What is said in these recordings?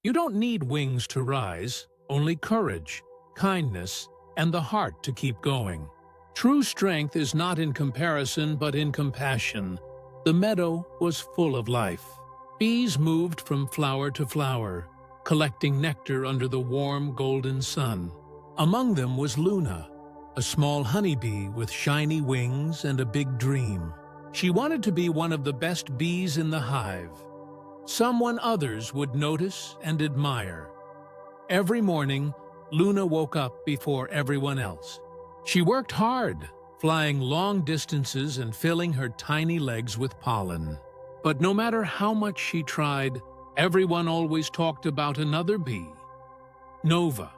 You don't need wings to rise, only courage, kindness, and the heart to keep going. True strength is not in comparison but in compassion. The meadow was full of life. Bees moved from flower to flower, collecting nectar under the warm golden sun. Among them was Luna, a small honeybee with shiny wings and a big dream. She wanted to be one of the best bees in the hive, someone others would notice and admire. Every morning, Luna woke up before everyone else. She worked hard, flying long distances and filling her tiny legs with pollen. But no matter how much she tried, everyone always talked about another bee, Nova.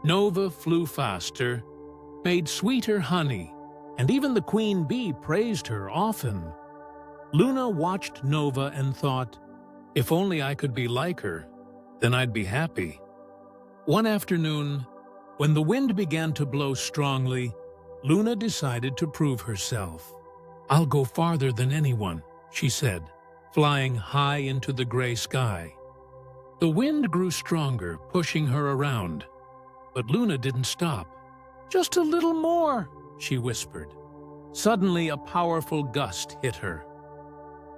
Nova flew faster, made sweeter honey, and even the queen bee praised her often. Luna watched Nova and thought, if only I could be like her, then I'd be happy. One afternoon, when the wind began to blow strongly, Luna decided to prove herself. I'll go farther than anyone, she said, flying high into the gray sky. The wind grew stronger, pushing her around. But Luna didn't stop. Just a little more, she whispered. Suddenly, a powerful gust hit her.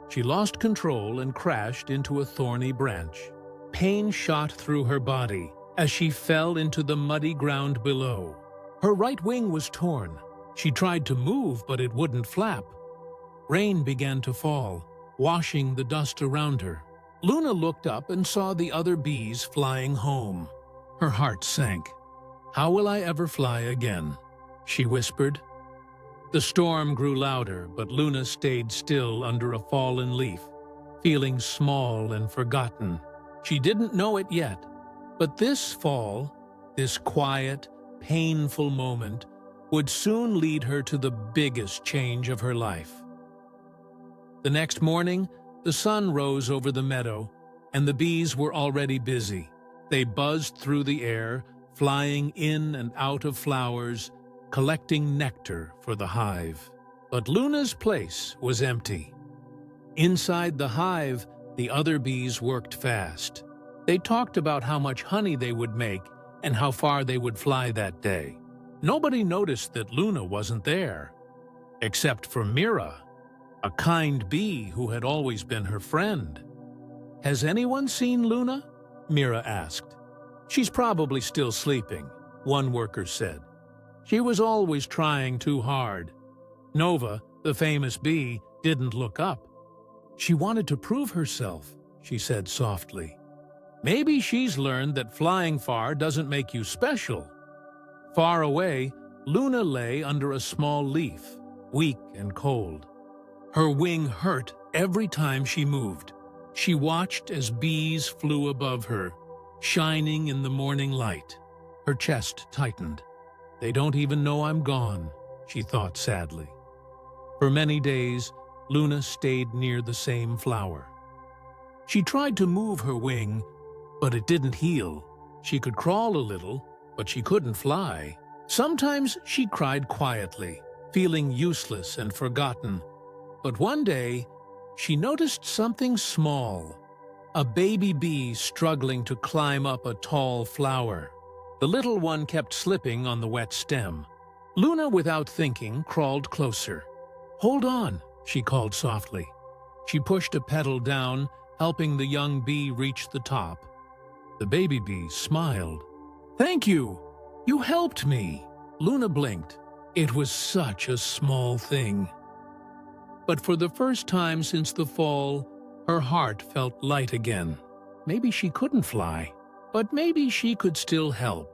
She lost control and crashed into a thorny branch. Pain shot through her body as she fell into the muddy ground below. Her right wing was torn. She tried to move, but it wouldn't flap. Rain began to fall, washing the dust around her. Luna looked up and saw the other bees flying home. Her heart sank. How will I ever fly again? She whispered. The storm grew louder, but Luna stayed still under a fallen leaf, feeling small and forgotten. She didn't know it yet, but this fall, this quiet, painful moment, would soon lead her to the biggest change of her life. The next morning, the sun rose over the meadow, and the bees were already busy. They buzzed through the air, flying in and out of flowers, collecting nectar for the hive. But Luna's place was empty. Inside the hive, the other bees worked fast. They talked about how much honey they would make and how far they would fly that day. Nobody noticed that Luna wasn't there, except for Mira, a kind bee who had always been her friend. Has anyone seen Luna? Mira asked. She's probably still sleeping, one worker said. She was always trying too hard. Nova, the famous bee, didn't look up. She wanted to prove herself, she said softly. Maybe she's learned that flying far doesn't make you special. Far away, Luna lay under a small leaf, weak and cold. Her wing hurt every time she moved. She watched as bees flew above her, shining in the morning light. Her chest tightened. They don't even know I'm gone, she thought sadly. For many days, Luna stayed near the same flower. She tried to move her wing, but it didn't heal. She could crawl a little, but she couldn't fly. Sometimes she cried quietly, feeling useless and forgotten. But one day, she noticed something small, a baby bee struggling to climb up a tall flower. The little one kept slipping on the wet stem. Luna, without thinking, crawled closer. Hold on, she called softly. She pushed a petal down, helping the young bee reach the top. The baby bee smiled. Thank you! You helped me! Luna blinked. It was such a small thing. But for the first time since the fall, her heart felt light again. Maybe she couldn't fly, but maybe she could still help.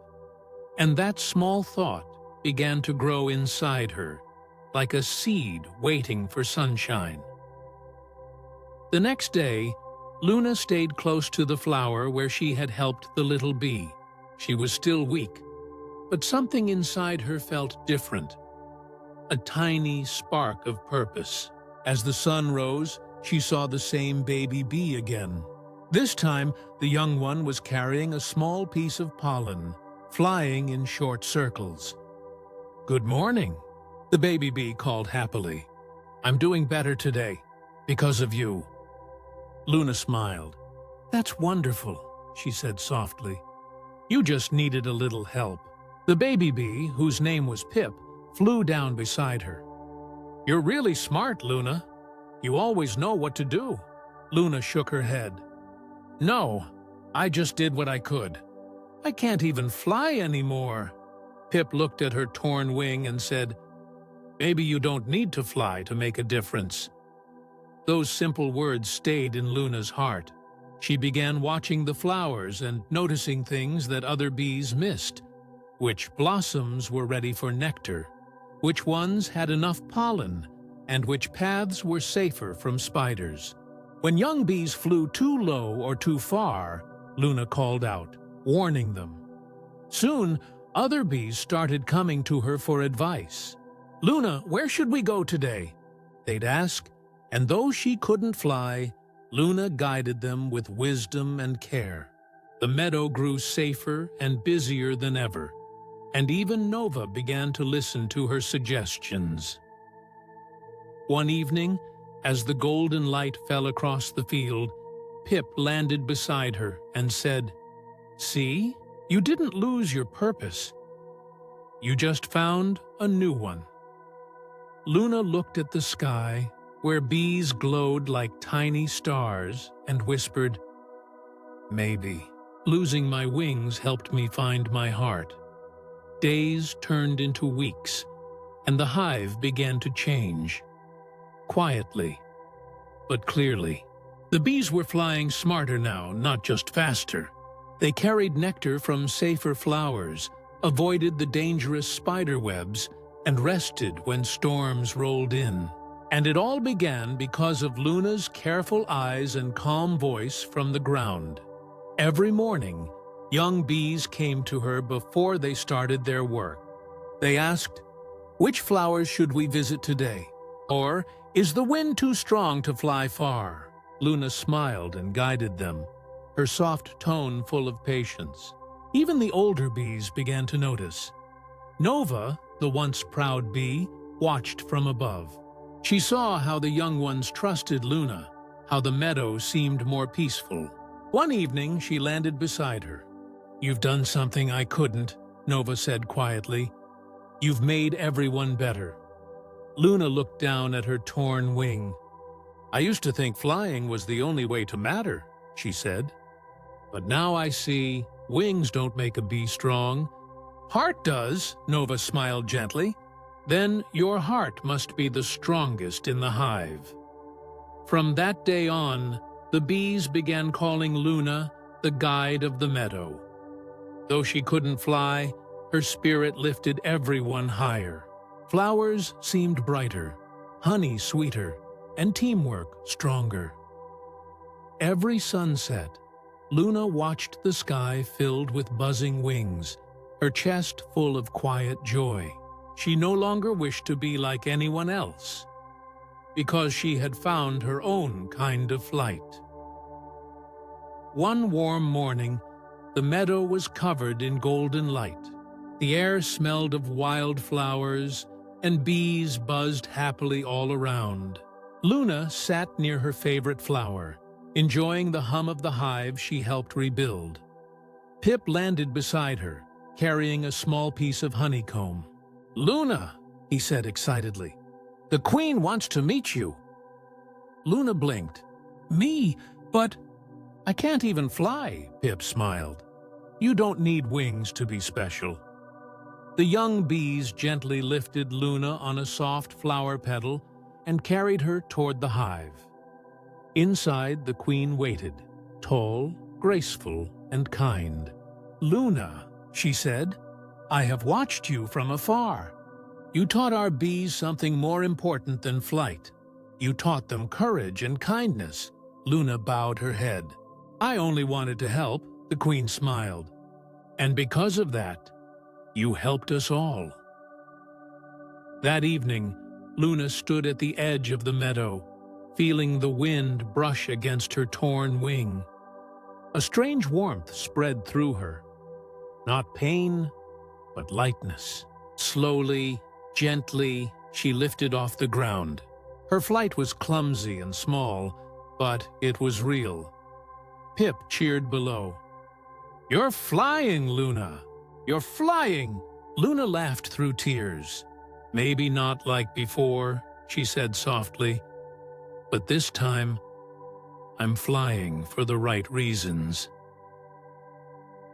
And that small thought began to grow inside her, like a seed waiting for sunshine. The next day, Luna stayed close to the flower where she had helped the little bee. She was still weak, but something inside her felt different. A tiny spark of purpose. As the sun rose, she saw the same baby bee again. This time, the young one was carrying a small piece of pollen, flying in short circles. Good morning, the baby bee called happily. I'm doing better today, because of you. Luna smiled. That's wonderful. she said softly. "You just needed a little help." The baby bee, whose name was Pip, flew down beside her. "You're really smart, Luna. You always know what to do." Luna shook her head. "No, I just did what I could. I can't even fly anymore." Pip looked at her torn wing and said, "Maybe you don't need to fly to make a difference." Those simple words stayed in Luna's heart. She began watching the flowers and noticing things that other bees missed. Which blossoms were ready for nectar, which ones had enough pollen, and which paths were safer from spiders. When young bees flew too low or too far, Luna called out, warning them. Soon, other bees started coming to her for advice. "Luna, where should we go today?" they'd ask, and though she couldn't fly, Luna guided them with wisdom and care. The meadow grew safer and busier than ever, and even Nova began to listen to her suggestions. One evening, as the golden light fell across the field, Pip landed beside her and said, "See, you didn't lose your purpose. You just found a new one." Luna looked at the sky, where bees glowed like tiny stars, and whispered, "Maybe. Losing my wings helped me find my heart." Days turned into weeks, and the hive began to change. Quietly, but clearly. The bees were flying smarter now, not just faster. They carried nectar from safer flowers, avoided the dangerous spider webs, and rested when storms rolled in. And it all began because of Luna's careful eyes and calm voice from the ground. Every morning, young bees came to her before they started their work. They asked, "Which flowers should we visit today?" Or, "Is the wind too strong to fly far?" Luna smiled and guided them, her soft tone full of patience. Even the older bees began to notice. Nova, the once proud bee, watched from above. She saw how the young ones trusted Luna, how the meadow seemed more peaceful. One evening, she landed beside her. "You've done something I couldn't," Nova said quietly. "You've made everyone better." Luna looked down at her torn wing. "I used to think flying was the only way to matter," she said. "But now I see wings don't make a bee strong. Heart does," Nova smiled gently. "Then your heart must be the strongest in the hive." From that day on, the bees began calling Luna the guide of the meadow. Though she couldn't fly, her spirit lifted everyone higher. Flowers seemed brighter, honey sweeter, and teamwork stronger. Every sunset, Luna watched the sky filled with buzzing wings, her chest full of quiet joy. She no longer wished to be like anyone else, because she had found her own kind of flight. One warm morning, the meadow was covered in golden light. The air smelled of wildflowers, and bees buzzed happily all around. Luna sat near her favorite flower, enjoying the hum of the hive she helped rebuild. Pip landed beside her, carrying a small piece of honeycomb. "Luna," he said excitedly, "the queen wants to meet you." Luna blinked. "Me? But I can't even fly," Pip smiled. "You don't need wings to be special." The young bees gently lifted Luna on a soft flower petal and carried her toward the hive. Inside, the queen waited, tall, graceful, and kind. "Luna," she said, "I have watched you from afar. You taught our bees something more important than flight. You taught them courage and kindness." Luna bowed her head. "I only wanted to help," the queen smiled. "And because of that, you helped us all." That evening, Luna stood at the edge of the meadow, feeling the wind brush against her torn wing. A strange warmth spread through her. Not pain, but lightness. Slowly, gently, she lifted off the ground. Her flight was clumsy and small, but it was real. Pip cheered below. "You're flying, Luna! You're flying!" Luna laughed through tears. "Maybe not like before," she said softly, "but this time I'm flying for the right reasons."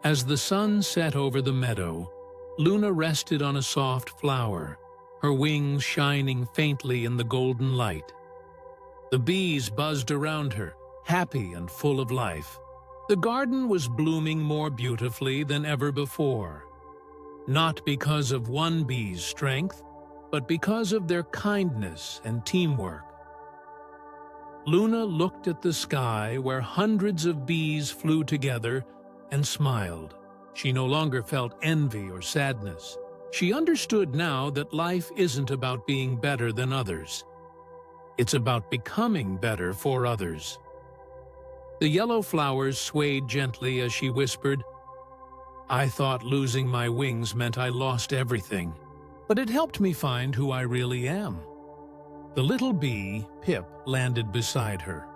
As the sun set over the meadow, Luna rested on a soft flower, her wings shining faintly in the golden light. The bees buzzed around her, happy and full of life. The garden was blooming more beautifully than ever before, not because of one bee's strength, but because of their kindness and teamwork. Luna looked at the sky where hundreds of bees flew together and smiled. She no longer felt envy or sadness. She understood now that life isn't about being better than others. It's about becoming better for others. The yellow flowers swayed gently as she whispered, "I thought losing my wings meant I lost everything, but it helped me find who I really am." The little bee, Pip, landed beside her.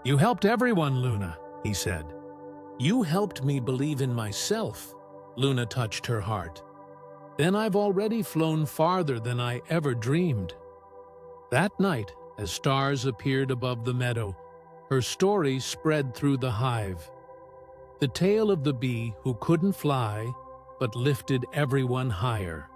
"You helped everyone, Luna," he said. "You helped me believe in myself." Luna touched her heart. "Then I've already flown farther than I ever dreamed." That night, as stars appeared above the meadow, her story spread through the hive. The tale of the bee who couldn't fly, but lifted everyone higher.